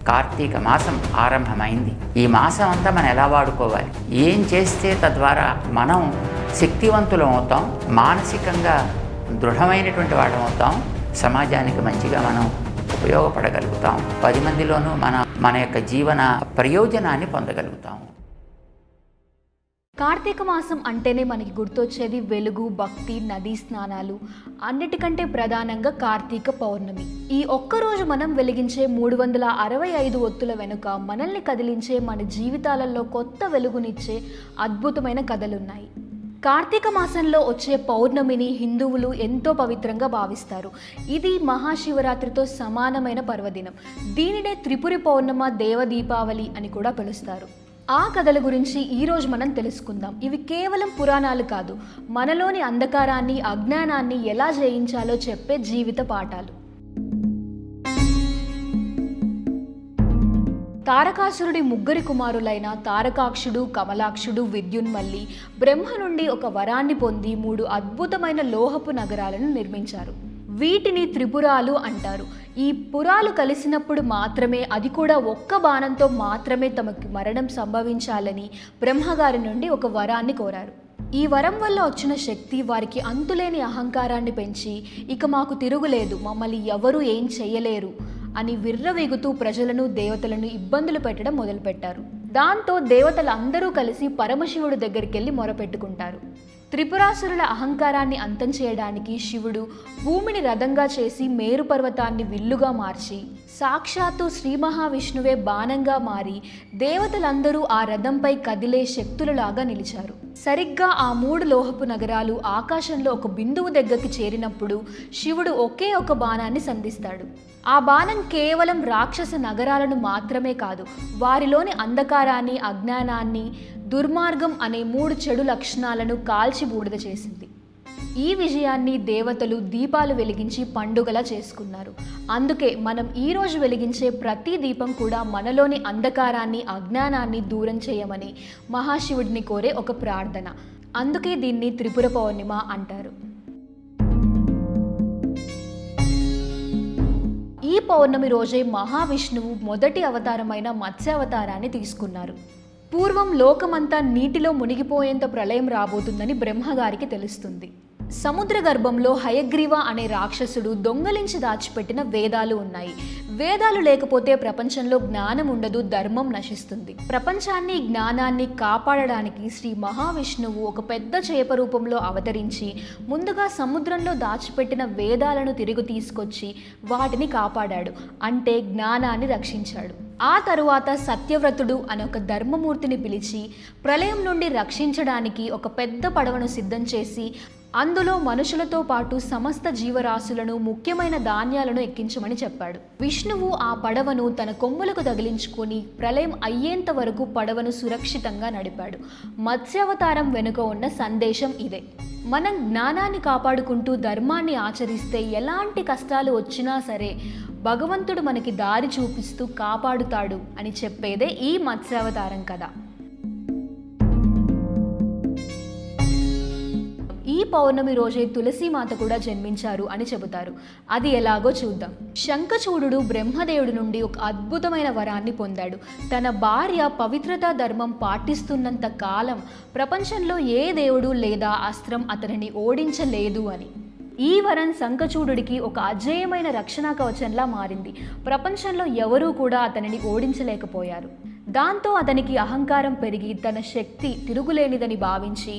కార్తీక మాసం ఆరంభమైంది. ఈ మాసం అంతా మనం ఎలా వాడుకోవాలి, ఏం చేస్తే తద్వారా మనం శక్తివంతులం అవుతాం, మానసికంగా దృఢమైనటువంటి వాళ్ళం అవుతాం, సమాజానికి మంచిగా మనం ఉపయోగపడగలుగుతాం, 10 మందిలోనూ మన యొక్క జీవన ప్రయోజనాన్ని పొందగలుగుతాం. కార్తీక మాసం అంటేనే మనకి గుర్తొచ్చేది వెలుగు, భక్తి, నదీ స్నానాలు. అన్నిటికంటే ప్రధానంగా కార్తీక పౌర్ణమి. ఈ ఒక్కరోజు మనం వెలిగించే 365 ఒత్తుల వెనుక మనల్ని కదిలించే, మన జీవితాలలో కొత్త వెలుగునిచ్చే అద్భుతమైన కథలున్నాయి. కార్తీక మాసంలో వచ్చే పౌర్ణమిని హిందువులు ఎంతో పవిత్రంగా భావిస్తారు. ఇది మహాశివరాత్రితో సమానమైన పర్వదినం. దీనినే త్రిపురి పౌర్ణమ, దేవ దీపావళి అని కూడా పిలుస్తారు. ఆ కథల గురించి ఈరోజు మనం తెలుసుకుందాం. ఇవి కేవలం పురాణాలు కాదు, మనలోని అంధకారాన్ని, అజ్ఞానాన్ని ఎలా జయించాలో చెప్పే జీవిత పాఠాలు. తారకాసురుడి 3 కుమారులైన తారకాక్షుడు, కమలాక్షుడు, విద్యున్మల్లి బ్రహ్మ నుండి ఒక వరాన్ని పొంది 3 అద్భుతమైన లోహపు నగరాలను నిర్మించారు. వీటిని త్రిపురాలు అంటారు. ఈ పురాలు కలిసినప్పుడు మాత్రమే, అది కూడా ఒక్క బాణంతో మాత్రమే తమకి మరణం సంభవించాలని బ్రహ్మగారి నుండి ఒక వరాన్ని కోరారు. ఈ వరం వల్ల వచ్చిన శక్తి వారికి అంతులేని అహంకారాన్ని పెంచి, ఇక మాకు తిరుగులేదు, మమ్మల్ని ఎవరూ ఏం చెయ్యలేరు అని విర్రవీగుతూ ప్రజలను, దేవతలను ఇబ్బందులు పెట్టడం మొదలుపెట్టారు. దాంతో దేవతలందరూ కలిసి పరమశివుడి దగ్గరికి వెళ్ళి మొరపెట్టుకుంటారు. త్రిపురాసురుల అహంకారాన్ని అంతం చేయడానికి శివుడు భూమిని రథంగా చేసి మేరు పర్వతాన్ని విల్లుగా మార్చి, సాక్షాత్తు శ్రీ మహావిష్ణువే బాణంగా మారి దేవతలందరూ ఆ రథంపై కదిలే శక్తులలాగా నిలిచారు. సరిగ్గా ఆ 3 లోహపు నగరాలు ఆకాశంలో ఒక బిందువు దగ్గరికి చేరినప్పుడు శివుడు ఒకే ఒక బాణాన్ని సంధిస్తాడు. ఆ బాణం కేవలం రాక్షస నగరాలను మాత్రమే కాదు, వారిలోని అంధకారాన్ని, అజ్ఞానాన్ని, దుర్మార్గం అనే 3 చెడు లక్షణాలను కాల్చి బూడిద చేసింది. ఈ విజయాన్ని దేవతలు దీపాలు వెలిగించి పండుగలా చేసుకున్నారు. అందుకే మనం ఈరోజు వెలిగించే ప్రతి దీపం కూడా మనలోని అంధకారాన్ని, అజ్ఞానాన్ని దూరం చేయమని మహాశివుడిని కోరే ఒక ప్రార్థన. అందుకే దీన్ని త్రిపుర పౌర్ణిమ అంటారు. ఈ పౌర్ణమి రోజే మహావిష్ణువు మొదటి అవతారమైన మత్స్యావతారాన్ని తీసుకున్నారు. పూర్వం లోకమంతా నీటిలో మునిగిపోయేంత ప్రళయం రాబోతుందని బ్రహ్మగారికి తెలుస్తుంది. సముద్ర గర్భంలో హయగ్రీవ అనే రాక్షసుడు దొంగలించి దాచిపెట్టిన వేదాలు ఉన్నాయి. వేదాలు లేకపోతే ప్రపంచంలో జ్ఞానం ఉండదు, ధర్మం నశిస్తుంది. ప్రపంచాన్ని, జ్ఞానాన్ని కాపాడడానికి శ్రీ మహావిష్ణువు ఒక పెద్ద చేప రూపంలో అవతరించి ముందుగా సముద్రంలో దాచిపెట్టిన వేదాలను తిరిగి తీసుకొచ్చి వాటిని కాపాడాడు, అంటే జ్ఞానాన్ని రక్షించాడు. ఆ తరువాత సత్యవ్రతుడు అనే ఒక ధర్మమూర్తిని పిలిచి ప్రళయం నుండి రక్షించడానికి ఒక పెద్ద పడవను సిద్ధం చేసి అందులో మనుషులతో పాటు సమస్త జీవరాశులను, ముఖ్యమైన ధాన్యాలను ఎక్కించమని చెప్పాడు. విష్ణువు ఆ పడవను తన కొమ్ములకు తగిలించుకొని ప్రళయం అయ్యేంత వరకు పడవను సురక్షితంగా నడిపాడు. మత్స్యావతారం వెనుక ఉన్న సందేశం ఇదే. మనం జ్ఞానాన్ని కాపాడుకుంటూ ధర్మాన్ని ఆచరిస్తే ఎలాంటి కష్టాలు వచ్చినా సరే భగవంతుడు మనకి దారి చూపిస్తూ కాపాడుతాడు అని చెప్పేదే ఈ మత్స్యావతారం కథ. ఈ పౌర్ణమి రోజే తులసీమాత కూడా జన్మించారు అని చెబుతారు. అది ఎలాగో చూద్దాం. శంఖచూడుడు బ్రహ్మదేవుడి నుండి ఒక అద్భుతమైన వరాన్ని పొందాడు. తన భార్య పవిత్రతా ధర్మం పాటిస్తున్నంత కాలం ప్రపంచంలో ఏ దేవుడు లేదా అస్త్రం అతనిని ఓడించలేదు అని. ఈ వరం శంఖచూడుడికి ఒక అజేయమైన రక్షణ కవచంలా మారింది. ప్రపంచంలో ఎవరూ కూడా అతనిని ఓడించలేకపోయారు. దాంతో అతనికి అహంకారం పెరిగి తన శక్తి తిరుగులేనిదని భావించి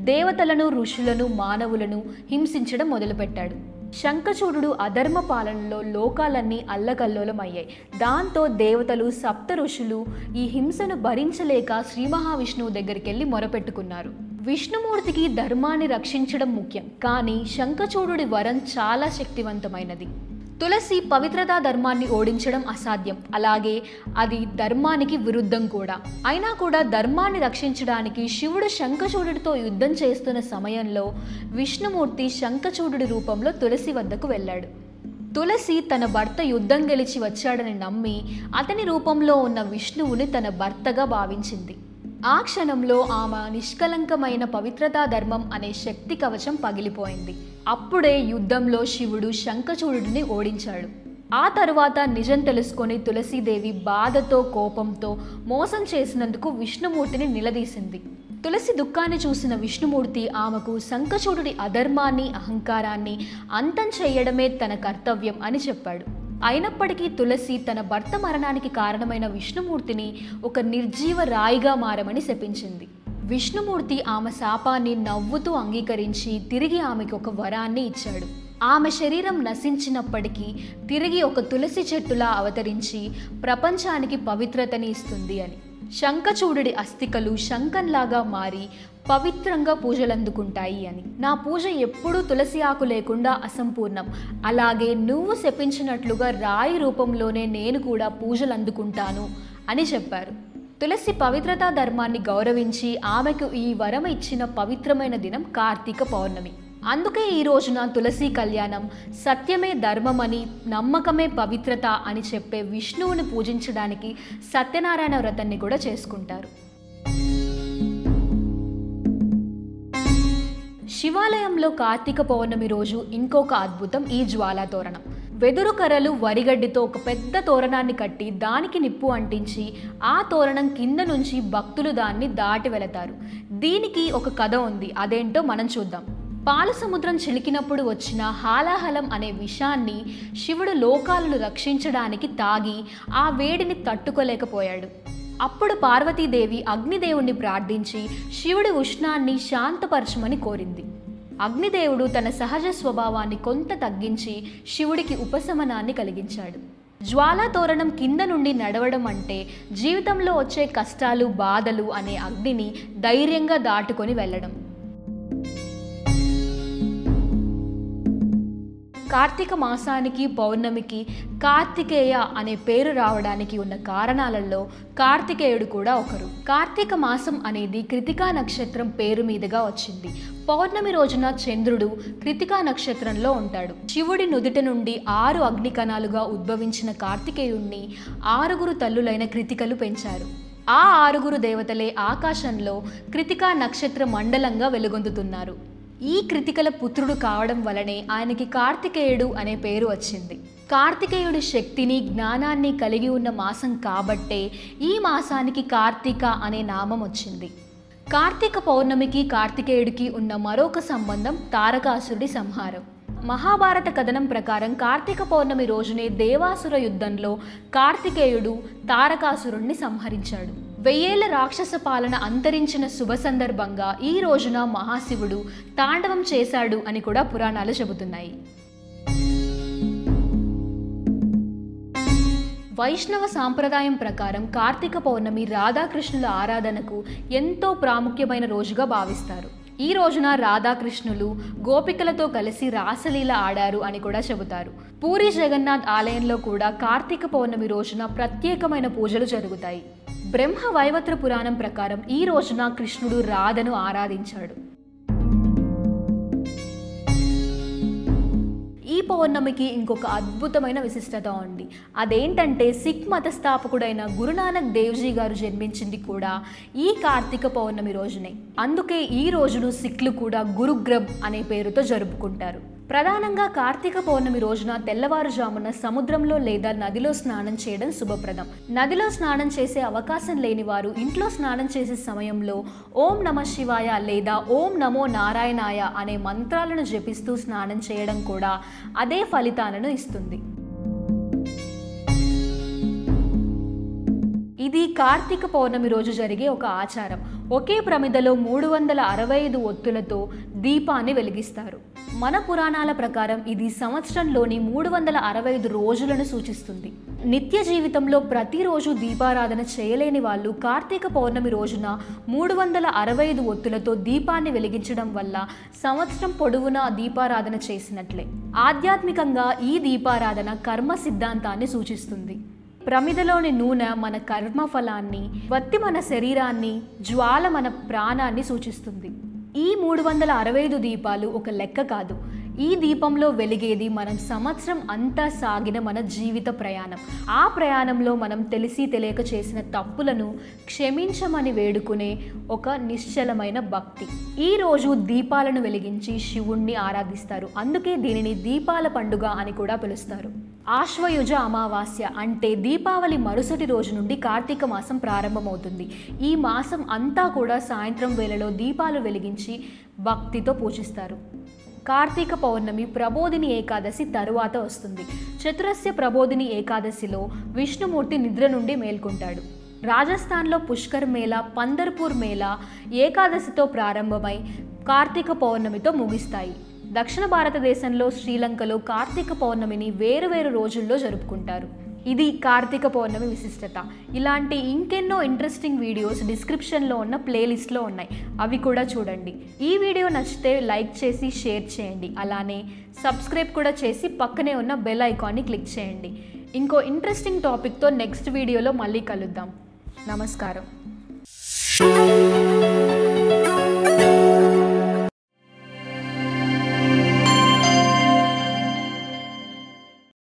దేవతలను, ఋషులను, మానవులను హింసించడం మొదలుపెట్టాడు. శంఖచూడుడు అధర్మ పాలనలో లోకాలన్నీ అల్లకల్లోలమయ్యాయి. దాంతో దేవతలు, సప్త ఋషులు ఈ హింసను భరించలేక శ్రీ మహావిష్ణువు దగ్గరికి వెళ్ళి మొరపెట్టుకున్నారు. విష్ణుమూర్తికి ధర్మాన్ని రక్షించడం ముఖ్యం, కానీ శంఖచూడుడి వరం చాలా శక్తివంతమైనది. తులసి పవిత్రతా ధర్మాన్ని ఓడించడం అసాధ్యం, అలాగే అది ధర్మానికి విరుద్ధం కూడా. అయినా కూడా ధర్మాన్ని రక్షించడానికి శివుడు శంఖచూడుడితో యుద్ధం చేస్తున్న సమయంలో విష్ణుమూర్తి శంఖచూడుడి రూపంలో తులసి వద్దకు వెళ్ళాడు. తులసి తన భర్త యుద్ధం గెలిచి వచ్చాడని నమ్మి అతని రూపంలో ఉన్న విష్ణువుని తన భర్తగా భావించింది. ఆ క్షణంలో ఆమె నిష్కలంకమైన పవిత్రతా ధర్మం అనే శక్తి కవచం పగిలిపోయింది. అప్పుడే యుద్ధంలో శివుడు శంఖచూడుడిని ఓడించాడు. ఆ తరువాత నిజం తెలుసుకొని తులసీదేవి బాధతో కోపంతో మోసం చేసినందుకు విష్ణుమూర్తిని నిలదీసింది. తులసి దుఃఖాన్ని చూసిన విష్ణుమూర్తి ఆమెకు శంఖచూడుడి అధర్మాన్ని అహంకారాన్ని అంతం చేయడమే తన కర్తవ్యం అని చెప్పాడు. అయినప్పటికీ తులసి తన భర్త మరణానికి కారణమైన విష్ణుమూర్తిని ఒక నిర్జీవ రాయిగా మారమని శపించింది. విష్ణుమూర్తి ఆమె శాపాన్ని నవ్వుతూ అంగీకరించి తిరిగి ఆమెకు ఒక వరాన్ని ఇచ్చాడు. ఆమె శరీరం నశించినప్పటికీ తిరిగి ఒక తులసి చెట్టులా అవతరించి ప్రపంచానికి పవిత్రతని ఇస్తుంది అని. శంఖచూడుడి అస్థికలు శంఖంలాగా మారి పవిత్రంగా పూజలందుకుంటాయి అని. నా పూజ ఎప్పుడూ తులసి ఆకు లేకుండా అసంపూర్ణం, అలాగే నువ్వు శపించినట్లుగా రాయి రూపంలోనే నేను కూడా పూజలు అందుకుంటాను అని చెప్పారు. తులసి పవిత్రతా ధర్మాన్ని గౌరవించి ఆమెకు ఈ వరం ఇచ్చిన పవిత్రమైన దినం కార్తీక పౌర్ణమి. అందుకే ఈ రోజున తులసి కళ్యాణం, సత్యమే ధర్మమని, నమ్మకమే పవిత్రత అని చెప్పే విష్ణువుని పూజించడానికి సత్యనారాయణ వ్రతాన్ని కూడా చేసుకుంటారు. శివాలయంలో కార్తీక పౌర్ణమి రోజు ఇంకొక అద్భుతం ఈ జ్వాలా తోరణం. వెదురు కర్రలు వరిగడ్డితో ఒక పెద్ద తోరణాన్ని కట్టి దానికి నిప్పు అంటించి ఆ తోరణం కింద నుంచి భక్తులు దాన్ని దాటి వెళతారు. దీనికి ఒక కథ ఉంది, అదేంటో మనం చూద్దాం. పాల సముద్రం చిలికినప్పుడు వచ్చిన హాలాహలం అనే విషాన్ని శివుడు లోకాలను రక్షించడానికి తాగి ఆ వేడిని తట్టుకోలేకపోయాడు. అప్పుడు పార్వతీదేవి అగ్నిదేవుణ్ణి ప్రార్థించి శివుడి ఉష్ణాన్ని శాంతపరచమని కోరింది. అగ్నిదేవుడు తన సహజ స్వభావాన్ని కొంత తగ్గించి శివుడికి ఉపశమనాన్ని కలిగించాడు. జ్వాలా తోరణం కింద నుండి నడవడం అంటే జీవితంలో వచ్చే కష్టాలు బాధలు అనే అగ్నిని ధైర్యంగా దాటుకొని వెళ్ళడం. కార్తీక మాసానికి పౌర్ణమికి కార్తికేయ అనే పేరు రావడానికి ఉన్న కారణాలలో కార్తికేయుడు కూడా ఒకరు. కార్తీక మాసం అనేది కృతికా నక్షత్రం పేరు మీదుగా వచ్చింది. పౌర్ణమి రోజున చంద్రుడు కృతికా నక్షత్రంలో ఉంటాడు. శివుడి నుదిట నుండి 6 అగ్నికణాలుగా ఉద్భవించిన కార్తికేయుణ్ణి 6 తల్లులైన కృతికలు పెంచారు. ఆ 6 దేవతలే ఆకాశంలో కృతికా నక్షత్ర మండలంగా వెలుగొందుతున్నారు. ఈ కృతికల పుత్రుడు కావడం వలనే ఆయనకి కార్తికేయుడు అనే పేరు వచ్చింది. కార్తికేయుడి శక్తిని జ్ఞానాన్ని కలిగి ఉన్న మాసం కాబట్టే ఈ మాసానికి కార్తీక అనే నామం వచ్చింది. కార్తీక పౌర్ణమికి కార్తికేయుడికి ఉన్న మరొక సంబంధం తారకాసురుడి సంహారం. మహాభారత కథనం ప్రకారం కార్తీక పౌర్ణమి రోజునే దేవాసుర యుద్ధంలో కార్తికేయుడు తారకాసురుణ్ణి సంహరించాడు. 1000 ఏళ్ల రాక్షస పాలన అంతరించిన శుభ సందర్భంగా ఈ రోజున మహాశివుడు తాండవం చేశాడు అని కూడా పురాణాలు చెబుతున్నాయి. వైష్ణవ సాంప్రదాయం ప్రకారం కార్తీక పౌర్ణమి రాధాకృష్ణుల ఆరాధనకు ఎంతో ప్రాముఖ్యమైన రోజుగా భావిస్తారు. ఈ రోజున రాధాకృష్ణులు గోపికలతో కలిసి రాసలీల ఆడారు అని కూడా చెబుతారు. పూరి జగన్నాథ్ ఆలయంలో కూడా కార్తీక పౌర్ణమి రోజున ప్రత్యేకమైన పూజలు జరుగుతాయి. బ్రహ్మ వైవత్ర పురాణం ప్రకారం ఈ రోజున కృష్ణుడు రాధను ఆరాధించాడు. ఈ పౌర్ణమికి ఇంకొక అద్భుతమైన విశిష్టత ఉంది. అదేంటంటే సిక్ మత స్థాపకుడైన గురునానక్ దేవ్జీ గారు జన్మించింది కూడా ఈ కార్తీక పౌర్ణమి రోజునే. అందుకే ఈ రోజును సిక్లు కూడా గురుగ్రబ్ అనే పేరుతో జరుపుకుంటారు. ప్రధానంగా కార్తీక పౌర్ణమి రోజున తెల్లవారుజామున సముద్రంలో లేదా నదిలో స్నానం చేయడం శుభప్రదం. నదిలో స్నానం చేసే అవకాశం లేని వారు ఇంట్లో స్నానం చేసే సమయంలో ఓం నమః శివాయ లేదా ఓం నమో నారాయణాయ అనే మంత్రాలను జపిస్తూ స్నానం చేయడం కూడా అదే ఫలితాలను ఇస్తుంది. ఇది కార్తీక పౌర్ణమి రోజు జరిగే ఒక ఆచారం. ఒకే ప్రమిదలో 365 ఒత్తులతో దీపాన్ని వెలిగిస్తారు. మన పురాణాల ప్రకారం ఇది సంవత్సరంలోని 365 రోజులను సూచిస్తుంది. నిత్య జీవితంలో ప్రతిరోజు దీపారాధన చేయలేని వాళ్ళు కార్తీక పౌర్ణమి రోజున 365 ఒత్తులతో దీపాన్ని వెలిగించడం వల్ల సంవత్సరం పొడవునా దీపారాధన చేసినట్లే. ఆధ్యాత్మికంగా ఈ దీపారాధన కర్మ సిద్ధాంతాన్ని సూచిస్తుంది. ప్రమిదలోని నూనె మన కర్మఫలాన్ని, వత్తి మన శరీరాన్ని, జ్వాల మన ప్రాణాన్ని సూచిస్తుంది. ఈ 365 దీపాలు ఒక లెక్క కాదు. ఈ దీపంలో వెలిగేది మనం సంవత్సరం అంతా సాగిన మన జీవిత ప్రయాణం. ఆ ప్రయాణంలో మనం తెలిసి తెలియక చేసిన తప్పులను క్షమించమని వేడుకునే ఒక నిశ్చలమైన భక్తి. ఈ రోజు దీపాలను వెలిగించి శివుణ్ణి ఆరాధిస్తారు. అందుకే దీనిని దీపాల పండుగ అని కూడా పిలుస్తారు. ఆశ్వయుజ అమావాస్య అంటే దీపావళి మరుసటి రోజు నుండి కార్తీక మాసం ప్రారంభమవుతుంది. ఈ మాసం అంతా కూడా సాయంత్రం వేళలో దీపాలు వెలిగించి భక్తితో పూజిస్తారు. కార్తీక పౌర్ణమి ప్రబోధిని ఏకాదశి తరువాత వస్తుంది. చతురస్య ప్రబోధిని ఏకాదశిలో విష్ణుమూర్తి నిద్ర నుండి మేల్కొంటాడు. రాజస్థాన్లో పుష్కర్ మేళా, పందర్పూర్ మేళా ఏకాదశితో ప్రారంభమై కార్తీక పౌర్ణమితో ముగిస్తాయి. దక్షిణ భారతదేశంలో శ్రీలంకలో కార్తీక పౌర్ణమిని వేరు రోజుల్లో జరుపుకుంటారు. ఇది కార్తీక పౌర్ణమి విశిష్టత. ఇలాంటి ఇంకెన్నో ఇంట్రెస్టింగ్ వీడియోస్ డిస్క్రిప్షన్లో ఉన్న ప్లేలిస్ట్లో ఉన్నాయి, అవి కూడా చూడండి. ఈ వీడియో నచ్చితే లైక్ చేసి షేర్ చేయండి. అలానే సబ్స్క్రైబ్ కూడా చేసి పక్కనే ఉన్న బెల్ ఐకాన్ని క్లిక్ చేయండి. ఇంకో ఇంట్రెస్టింగ్ టాపిక్తో నెక్స్ట్ వీడియోలో మళ్ళీ కలుద్దాం. నమస్కారం.